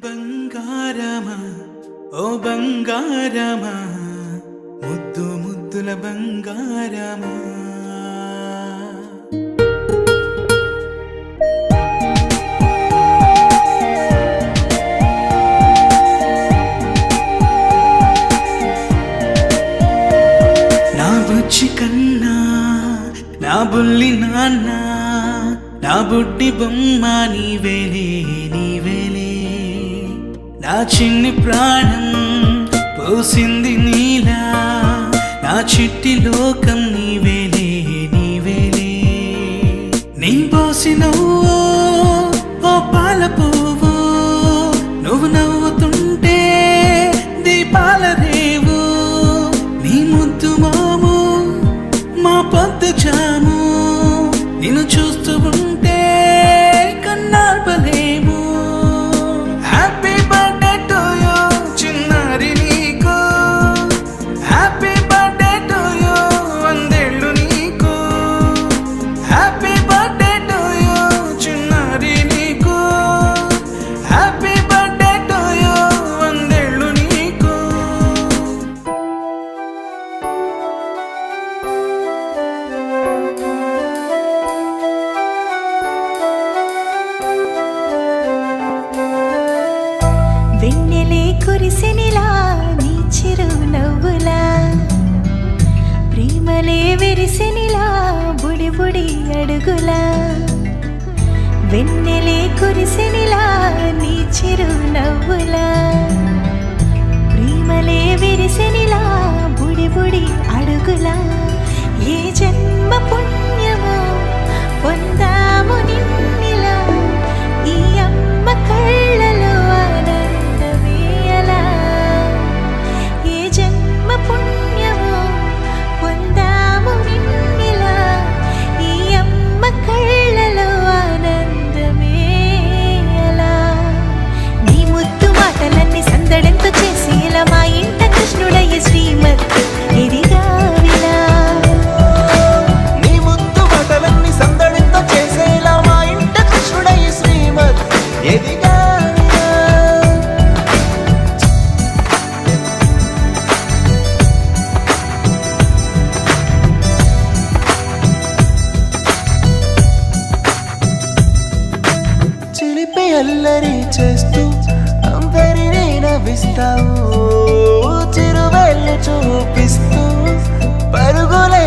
బంగారమా ఓ బంగారమా ముద్దు ముద్దుల బంగారమా నా బుజ్జి కన్నా నా బుల్లి నాన్న నా బుడ్డి బొమ్మ నీవేలే నీవేలే నా చిన్ని ప్రాణం పోసింది నీలా నా చిట్టి లోకం నీవేలే నీవేలే నీ పోసినవో ఓ పాల పువ్వు నువ్వు నవ్వుతుంటే దీపాల రేవు నీ ముద్దు మోము మా పొద్దు జాము నిన్ను చూస్తూ ఉంటే కన్నార్పలేము హ్యాపీ బర్త్డే టు యూ చిన్నారి నీకు హ్యాపీ బర్త్డే టు యూ వందేళ్ళు నీకు హ్యాపీ బర్త్డే టు యూ చిన్నారి నీకు హ్యాపీ బర్త్డే టు యూ వందేళ్ళు నీకు వెన్నెలే కురిసినిలా నీ చిరు నవ్వులా ప్రేమలే విరిసినిలా బుడి బుడి అడుగులా వెన్నెలే కురిసినిలా నీ చిరు నవ్వులా ప్రేమలే విరిసినిలా బుడి బుడి అడుగులా ఏ జన్మ పుణ్యమో పొందాము నిన్నిలా ఈ అమ్మ కళ్ళలో ఆనందమేయలా ఏ జన్మ పుణ్యమో పొందాము నిన్నిలా ఈ అమ్మ కళ్ళలో ఆనందమేయలా నీ ముద్దు మాటలన్నీ సందడంతో చేసేలా మా ఇంట కృష్ణుడయ్య శ్రీమతి ఎదిగావిలా నీ ముద్దు మాటలన్నీ సందడితో చేసేలా మా ఇంట కృష్ణుడయ్య శ్రీమత్ ఎదిగా చిలిపి అల్లరి చేస్తూ అందరినీ నవ్విస్తావు చిరువెళ్ళు చూపిస్తూ పరుగులే